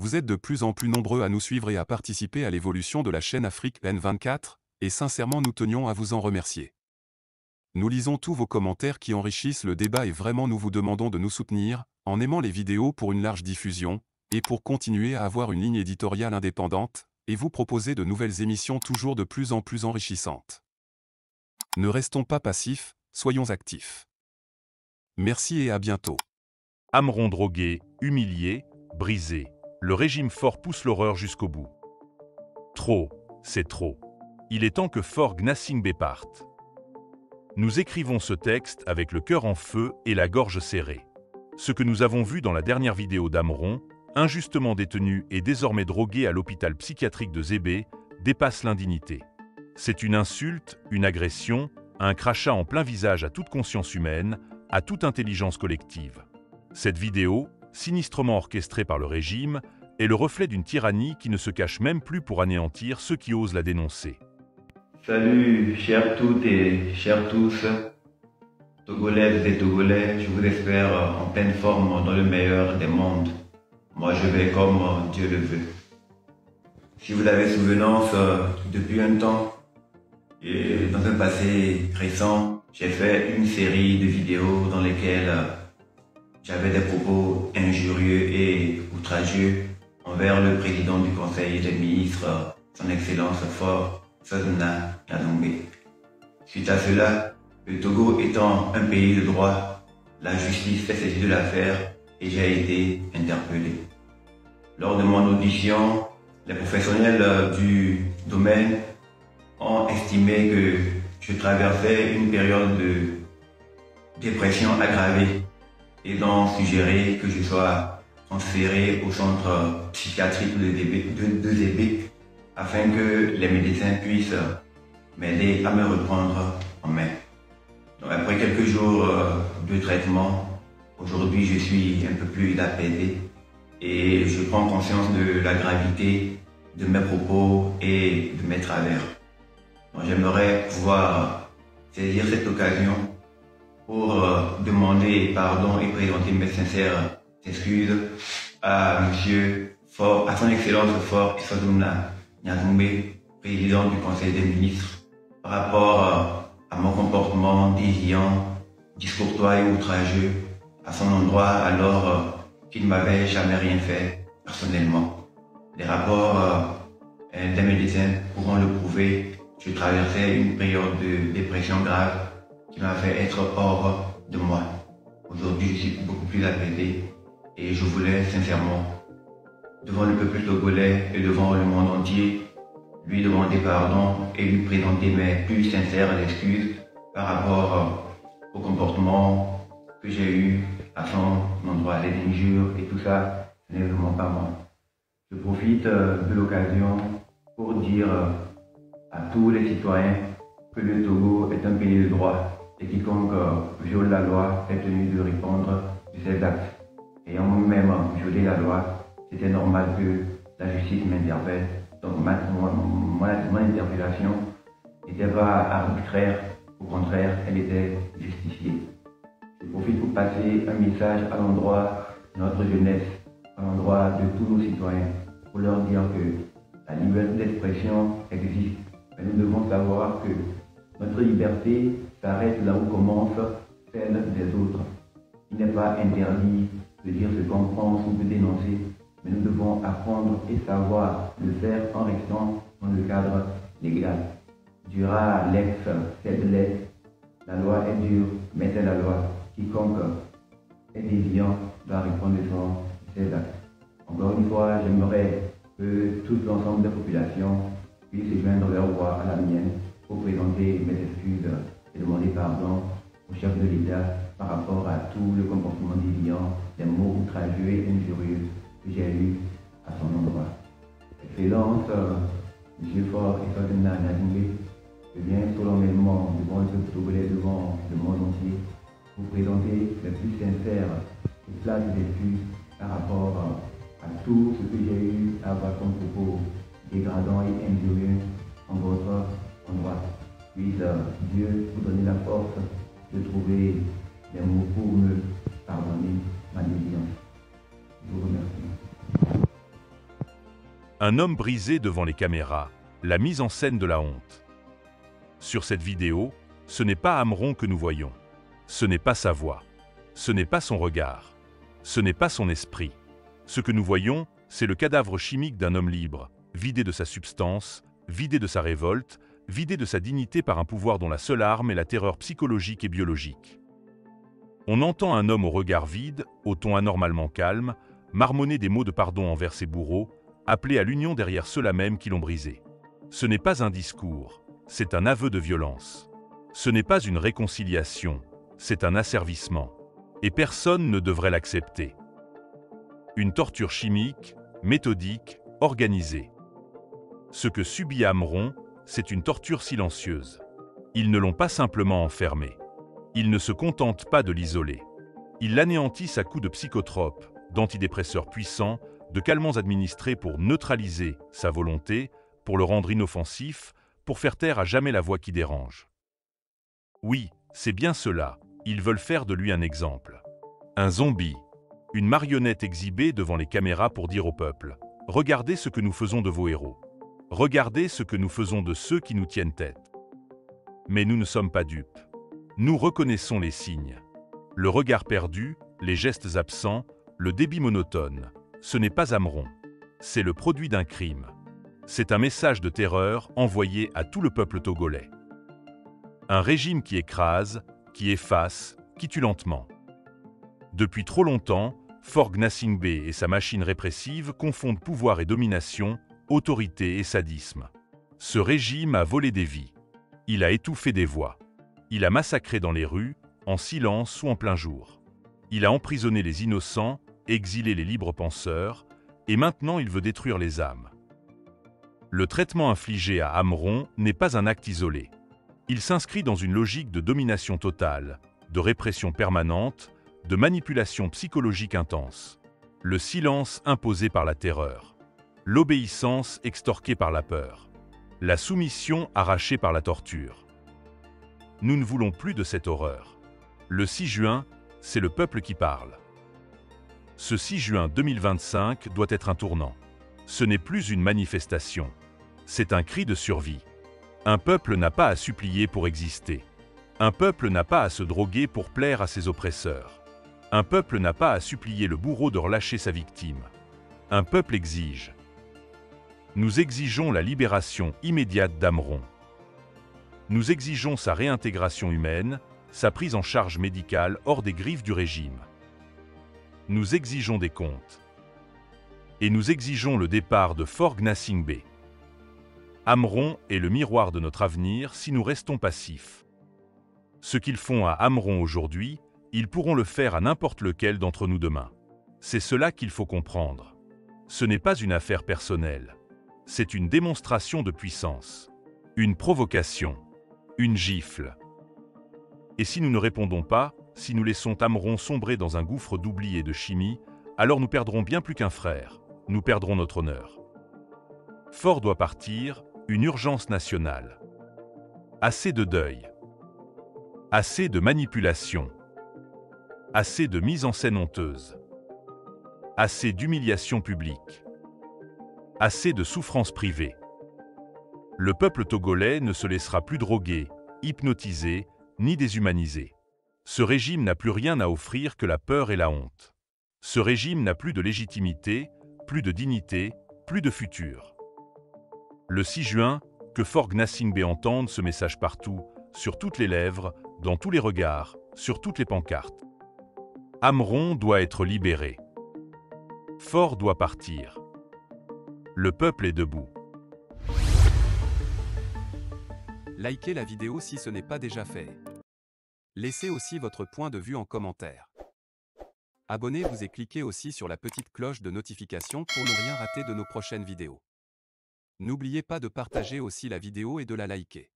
Vous êtes de plus en plus nombreux à nous suivre et à participer à l'évolution de la chaîne Afrique N24, et sincèrement nous tenions à vous en remercier. Nous lisons tous vos commentaires qui enrichissent le débat et vraiment nous vous demandons de nous soutenir, en aimant les vidéos pour une large diffusion, et pour continuer à avoir une ligne éditoriale indépendante, et vous proposer de nouvelles émissions toujours de plus en plus enrichissantes. Ne restons pas passifs, soyons actifs. Merci et à bientôt. Amron drogué, humilié, brisé. Le régime Faure pousse l'horreur jusqu'au bout. Trop, c'est trop. Il est temps que Faure Gnassingbé parte. Nous écrivons ce texte avec le cœur en feu et la gorge serrée. Ce que nous avons vu dans la dernière vidéo d'Amron, injustement détenu et désormais drogué à l'hôpital psychiatrique de Zébé, dépasse l'indignité. C'est une insulte, une agression, un crachat en plein visage à toute conscience humaine, à toute intelligence collective. Cette vidéo, sinistrement orchestrée par le régime, est le reflet d'une tyrannie qui ne se cache même plus pour anéantir ceux qui osent la dénoncer. Salut, chers toutes et chers tous, Togolaises et Togolais, je vous espère en pleine forme dans le meilleur des mondes. Moi, je vais comme Dieu le veut. Si vous avez souvenance, depuis un temps, et dans un passé récent, j'ai fait une série de vidéos dans lesquelles j'avais des propos injurieux et outragieux envers le président du Conseil des ministres, son Excellence Faure Gnassingbé. Suite à cela, le Togo étant un pays de droit, la justice s'est saisie de l'affaire et j'ai été interpellé. Lors de mon audition, les professionnels du domaine ont estimé que je traversais une période de dépression aggravée et ont suggéré que je sois transféré au centre psychiatrique de Zébé afin que les médecins puissent m'aider à me reprendre en main. Donc, après quelques jours de traitement, aujourd'hui je suis un peu plus apaisé et je prends conscience de la gravité de mes propos et de mes travers. J'aimerais pouvoir saisir cette occasion pour demander pardon et présenter mes sincères excuses à Monsieur Faure, à son Excellence Faure Gnassingbé, président du Conseil des ministres, par rapport à mon comportement déviant, discourtois et outrageux à son endroit alors qu'il ne m'avait jamais rien fait personnellement. Les rapports des médecins pourront le prouver. Je traversais une période de dépression grave qui m'a fait être hors de moi. Aujourd'hui, je suis beaucoup plus apaisé et je voulais sincèrement, devant le peuple togolais et devant le monde entier, lui demander pardon et lui présenter mes plus sincères excuses par rapport au comportement que j'ai eu à son endroit, les injures et tout ça, ce n'est vraiment pas moi. Je profite de l'occasion pour dire à tous les citoyens que le Togo est un pays de droit et quiconque viole la loi est tenu de répondre de ses actes. Ayant moi-même violé la loi, c'était normal que la justice m'interpelle. Donc mon interpellation n'était pas arbitraire, au contraire, elle était justifiée. Je profite pour passer un message à l'endroit de notre jeunesse, à l'endroit de tous nos citoyens, pour leur dire que la liberté d'expression existe. Mais nous devons savoir que notre liberté s'arrête là où commence celle des autres. Il n'est pas interdit de dire ce qu'on pense ou de dénoncer, mais nous devons apprendre et savoir le faire en restant dans le cadre légal. Dura lex sed lex, la loi est dure, mais c'est la loi. Quiconque est déviant doit répondre de ses actes. Encore une fois, j'aimerais que tout l'ensemble des populations puissent joindre leur voix à la mienne pour présenter mes excuses et demander pardon au chef de l'État par rapport à tout le comportement déviant, des mots outrageux et injurieux que j'ai eu à son endroit. Excellence, M. Faure Gnassingbé, je viens solennellement devant le peuple togolais, devant le monde entier, pour présenter les plus sincères et plates excuses par rapport à tout ce que j'ai eu à avoir comme propos dégradant et injurieux en votre endroit. Puisse Dieu vous donner la force de trouver des mots pour me pardonner ma déviance. Je vous remercie. Un homme brisé devant les caméras, la mise en scène de la honte. Sur cette vidéo, ce n'est pas Amron que nous voyons. Ce n'est pas sa voix. Ce n'est pas son regard. Ce n'est pas son esprit. Ce que nous voyons, c'est le cadavre chimique d'un homme libre, vidé de sa substance, vidé de sa révolte, vidé de sa dignité par un pouvoir dont la seule arme est la terreur psychologique et biologique. On entend un homme au regard vide, au ton anormalement calme, marmonner des mots de pardon envers ses bourreaux, appeler à l'union derrière ceux-là même qui l'ont brisé. Ce n'est pas un discours, c'est un aveu de violence. Ce n'est pas une réconciliation, c'est un asservissement. Et personne ne devrait l'accepter. Une torture chimique, méthodique, organisée. Ce que subit Amron, c'est une torture silencieuse. Ils ne l'ont pas simplement enfermé. Ils ne se contentent pas de l'isoler. Ils l'anéantissent à coups de psychotropes, d'antidépresseurs puissants, de calmants administrés pour neutraliser sa volonté, pour le rendre inoffensif, pour faire taire à jamais la voix qui dérange. Oui, c'est bien cela, ils veulent faire de lui un exemple. Un zombie, une marionnette exhibée devant les caméras pour dire au peuple « Regardez ce que nous faisons de vos héros. Regardez ce que nous faisons de ceux qui nous tiennent tête. » Mais nous ne sommes pas dupes. Nous reconnaissons les signes. Le regard perdu, les gestes absents, le débit monotone. Ce n'est pas Amron. C'est le produit d'un crime. C'est un message de terreur envoyé à tout le peuple togolais. Un régime qui écrase, qui efface, qui tue lentement. Depuis trop longtemps, Faure Gnassingbé et sa machine répressive confondent pouvoir et domination, autorité et sadisme. Ce régime a volé des vies. Il a étouffé des voix. Il a massacré dans les rues, en silence ou en plein jour. Il a emprisonné les innocents, exilé les libres penseurs, et maintenant il veut détruire les âmes. Le traitement infligé à Amron n'est pas un acte isolé. Il s'inscrit dans une logique de domination totale, de répression permanente, de manipulation psychologique intense. Le silence imposé par la terreur. L'obéissance extorquée par la peur. La soumission arrachée par la torture. Nous ne voulons plus de cette horreur. Le 6 juin, c'est le peuple qui parle. Ce 6 juin 2025 doit être un tournant. Ce n'est plus une manifestation. C'est un cri de survie. Un peuple n'a pas à supplier pour exister. Un peuple n'a pas à se droguer pour plaire à ses oppresseurs. Un peuple n'a pas à supplier le bourreau de relâcher sa victime. Un peuple exige. Nous exigeons la libération immédiate d'Amron. Nous exigeons sa réintégration humaine, sa prise en charge médicale hors des griffes du régime. Nous exigeons des comptes. Et nous exigeons le départ de Faure Gnassingbé. Amron est le miroir de notre avenir si nous restons passifs. Ce qu'ils font à Amron aujourd'hui, ils pourront le faire à n'importe lequel d'entre nous demain. C'est cela qu'il faut comprendre. Ce n'est pas une affaire personnelle. C'est une démonstration de puissance. Une provocation. Une gifle. Et si nous ne répondons pas, si nous laissons Amron sombrer dans un gouffre d'oubli et de chimie, alors nous perdrons bien plus qu'un frère. Nous perdrons notre honneur. Faure doit partir, une urgence nationale. Assez de deuil. Assez de manipulation. Assez de mise en scène honteuse. Assez d'humiliation publique. Assez de souffrance privée. Le peuple togolais ne se laissera plus droguer, hypnotiser, ni déshumaniser. Ce régime n'a plus rien à offrir que la peur et la honte. Ce régime n'a plus de légitimité, plus de dignité, plus de futur. Le 6 juin, que Faure Gnassingbé entende ce message partout, sur toutes les lèvres, dans tous les regards, sur toutes les pancartes. Amron doit être libéré. Faure doit partir. Le peuple est debout. Likez la vidéo si ce n'est pas déjà fait. Laissez aussi votre point de vue en commentaire. Abonnez-vous et cliquez aussi sur la petite cloche de notification pour ne rien rater de nos prochaines vidéos. N'oubliez pas de partager aussi la vidéo et de la liker.